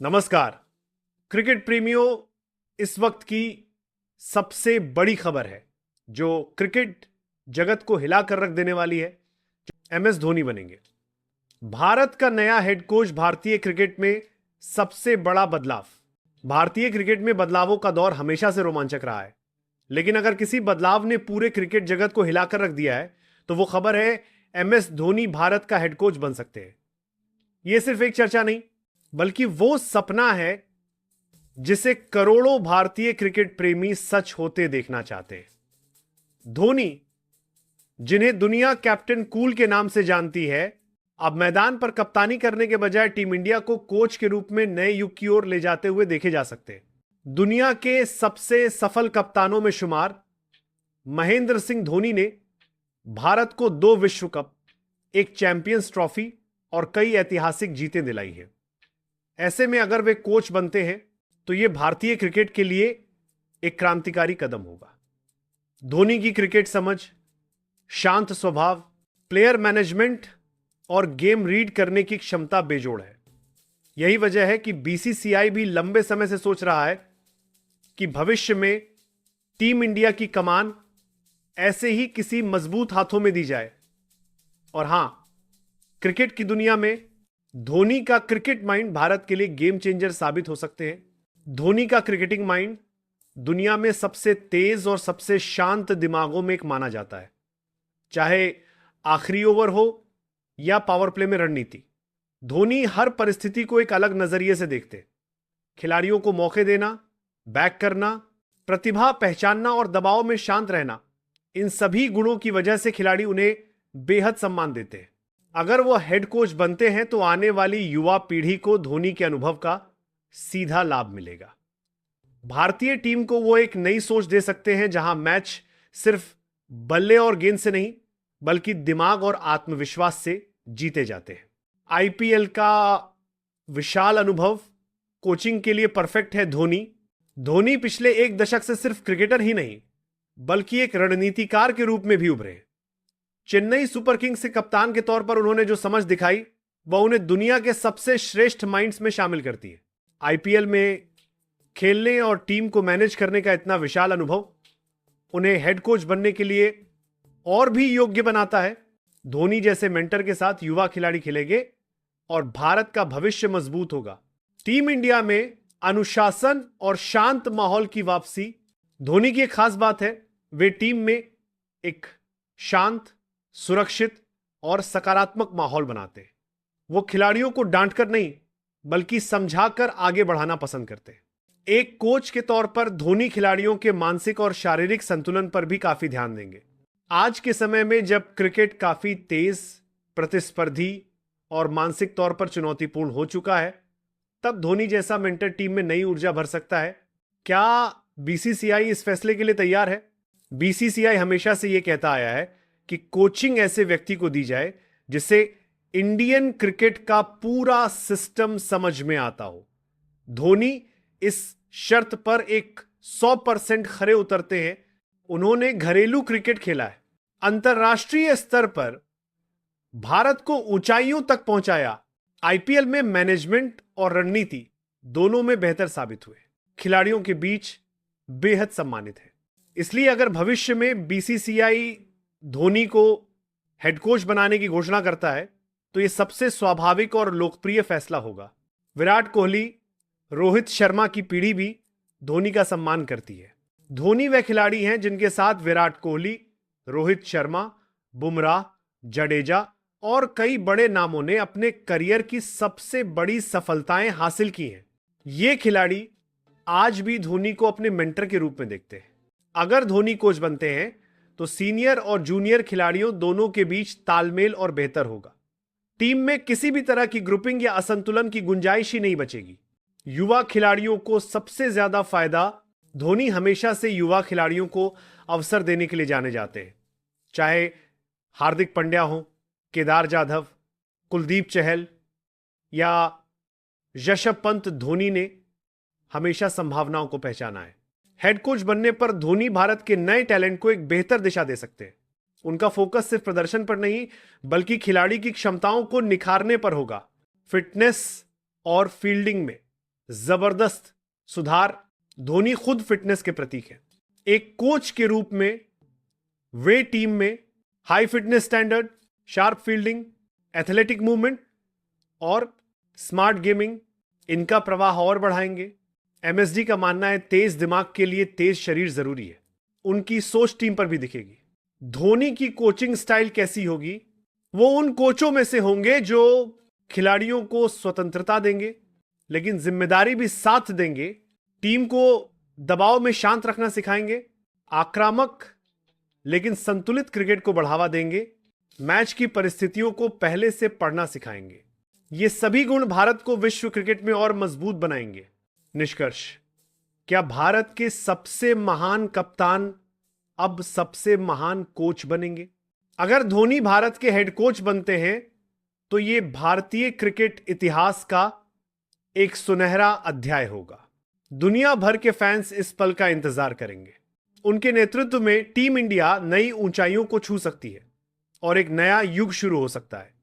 नमस्कार। क्रिकेट प्रेमियों, इस वक्त की सबसे बड़ी खबर है जो क्रिकेट जगत को हिलाकर रख देने वाली है। एमएस धोनी बनेंगे भारत का नया हेड कोच। भारतीय क्रिकेट में सबसे बड़ा बदलाव। भारतीय क्रिकेट में बदलावों का दौर हमेशा से रोमांचक रहा है, लेकिन अगर किसी बदलाव ने पूरे क्रिकेट जगत को हिलाकर रख दिया है तो वो खबर है एमएस धोनी भारत का हेड कोच बन सकते हैं। यह सिर्फ एक चर्चा नहीं, बल्कि वो सपना है जिसे करोड़ों भारतीय क्रिकेट प्रेमी सच होते देखना चाहते हैं। धोनी, जिन्हें दुनिया कैप्टन कूल के नाम से जानती है, अब मैदान पर कप्तानी करने के बजाय टीम इंडिया को कोच के रूप में नए युग की ओर ले जाते हुए देखे जा सकते हैं। दुनिया के सबसे सफल कप्तानों में शुमार महेंद्र सिंह धोनी ने भारत को 2 विश्व कप, एक चैंपियंस ट्रॉफी और कई ऐतिहासिक जीतें दिलाई है। ऐसे में अगर वे कोच बनते हैं तो यह भारतीय क्रिकेट के लिए एक क्रांतिकारी कदम होगा। धोनी की क्रिकेट समझ, शांत स्वभाव, प्लेयर मैनेजमेंट और गेम रीड करने की क्षमता बेजोड़ है। यही वजह है कि बीसीसीआई भी लंबे समय से सोच रहा है कि भविष्य में टीम इंडिया की कमान ऐसे ही किसी मजबूत हाथों में दी जाए। और हां, क्रिकेट की दुनिया में धोनी का क्रिकेट माइंड भारत के लिए गेम चेंजर साबित हो सकते हैं। धोनी का क्रिकेटिंग माइंड दुनिया में सबसे तेज और सबसे शांत दिमागों में एक माना जाता है। चाहे आखिरी ओवर हो या पावर प्ले में रणनीति, धोनी हर परिस्थिति को एक अलग नजरिए से देखते। खिलाड़ियों को मौके देना, बैक करना, प्रतिभा पहचानना और दबाव में शांत रहना, इन सभी गुणों की वजह से खिलाड़ी उन्हें बेहद सम्मान देते हैं। अगर वो हेड कोच बनते हैं तो आने वाली युवा पीढ़ी को धोनी के अनुभव का सीधा लाभ मिलेगा। भारतीय टीम को वो एक नई सोच दे सकते हैं जहां मैच सिर्फ बल्ले और गेंद से नहीं, बल्कि दिमाग और आत्मविश्वास से जीते जाते हैं। आईपीएल का विशाल अनुभव कोचिंग के लिए परफेक्ट है। धोनी पिछले 1 दशक से सिर्फ क्रिकेटर ही नहीं, बल्कि एक रणनीतिकार के रूप में भी उभरे। चेन्नई सुपर किंग्स के कप्तान के तौर पर उन्होंने जो समझ दिखाई, वह उन्हें दुनिया के सबसे श्रेष्ठ माइंड्स में शामिल करती है। आईपीएल में खेलने और टीम को मैनेज करने का इतना विशाल अनुभव उन्हें हेड कोच बनने के लिए और भी योग्य बनाता है। धोनी जैसे मेंटर के साथ युवा खिलाड़ी खेलेंगे और भारत का भविष्य मजबूत होगा। टीम इंडिया में अनुशासन और शांत माहौल की वापसी धोनी की एक खास बात है। वे टीम में एक शांत, सुरक्षित और सकारात्मक माहौल बनाते हैं। वो खिलाड़ियों को डांटकर नहीं, बल्कि समझाकर आगे बढ़ाना पसंद करते हैं। एक कोच के तौर पर धोनी खिलाड़ियों के मानसिक और शारीरिक संतुलन पर भी काफी ध्यान देंगे। आज के समय में जब क्रिकेट काफी तेज, प्रतिस्पर्धी और मानसिक तौर पर चुनौतीपूर्ण हो चुका है, तब धोनी जैसा मेंटर टीम में नई ऊर्जा भर सकता है। क्या बीसीसीआई इस फैसले के लिए तैयार है? बीसीसीआई हमेशा से यह कहता आया है कि कोचिंग ऐसे व्यक्ति को दी जाए जिसे इंडियन क्रिकेट का पूरा सिस्टम समझ में आता हो। धोनी इस शर्त पर एक 100% खरे उतरते हैं। उन्होंने घरेलू क्रिकेट खेला है, अंतरराष्ट्रीय स्तर पर भारत को ऊंचाइयों तक पहुंचाया। आईपीएल में मैनेजमेंट और रणनीति दोनों में बेहतर साबित हुए। खिलाड़ियों के बीच बेहद सम्मानित है। इसलिए अगर भविष्य में बीसीसीआई धोनी को हेड कोच बनाने की घोषणा करता है तो यह सबसे स्वाभाविक और लोकप्रिय फैसला होगा। विराट कोहली, रोहित शर्मा की पीढ़ी भी धोनी का सम्मान करती है। धोनी वह खिलाड़ी हैं जिनके साथ विराट कोहली, रोहित शर्मा, बुमराह, जडेजा और कई बड़े नामों ने अपने करियर की सबसे बड़ी सफलताएं हासिल की हैं। ये खिलाड़ी आज भी धोनी को अपने मेंटर के रूप में देखते हैं। अगर धोनी कोच बनते हैं तो सीनियर और जूनियर खिलाड़ियों दोनों के बीच तालमेल और बेहतर होगा। टीम में किसी भी तरह की ग्रुपिंग या असंतुलन की गुंजाइश ही नहीं बचेगी। युवा खिलाड़ियों को सबसे ज्यादा फायदा धोनी हमेशा से युवा खिलाड़ियों को अवसर देने के लिए जाने जाते हैं। चाहे हार्दिक पांड्या हो, केदार जाधव, कुलदीप चहल या ऋषभ पंत, धोनी ने हमेशा संभावनाओं को पहचाना है। हेड कोच बनने पर धोनी भारत के नए टैलेंट को एक बेहतर दिशा दे सकते हैं। उनका फोकस सिर्फ प्रदर्शन पर नहीं, बल्कि खिलाड़ी की क्षमताओं को निखारने पर होगा। फिटनेस और फील्डिंग में जबरदस्त सुधार धोनी खुद फिटनेस के प्रतीक है। एक कोच के रूप में वे टीम में high fitness standard, sharp fielding, athletic movement और स्मार्ट गेमिंग इनका प्रवाह और बढ़ाएंगे। एमएसडी का मानना है तेज दिमाग के लिए तेज शरीर जरूरी है। उनकी सोच टीम पर भी दिखेगी। धोनी की कोचिंग स्टाइल कैसी होगी? वो उन कोचों में से होंगे जो खिलाड़ियों को स्वतंत्रता देंगे लेकिन जिम्मेदारी भी साथ देंगे। टीम को दबाव में शांत रखना सिखाएंगे। आक्रामक लेकिन संतुलित क्रिकेट को बढ़ावा देंगे। मैच की परिस्थितियों को पहले से पढ़ना सिखाएंगे। ये सभी गुण भारत को विश्व क्रिकेट में और मजबूत बनाएंगे। निष्कर्ष, क्या भारत के सबसे महान कप्तान अब सबसे महान कोच बनेंगे? अगर धोनी भारत के हेड कोच बनते हैं तो यह भारतीय क्रिकेट इतिहास का एक सुनहरा अध्याय होगा। दुनिया भर के फैंस इस पल का इंतजार करेंगे। उनके नेतृत्व में टीम इंडिया नई ऊंचाइयों को छू सकती है और एक नया युग शुरू हो सकता है।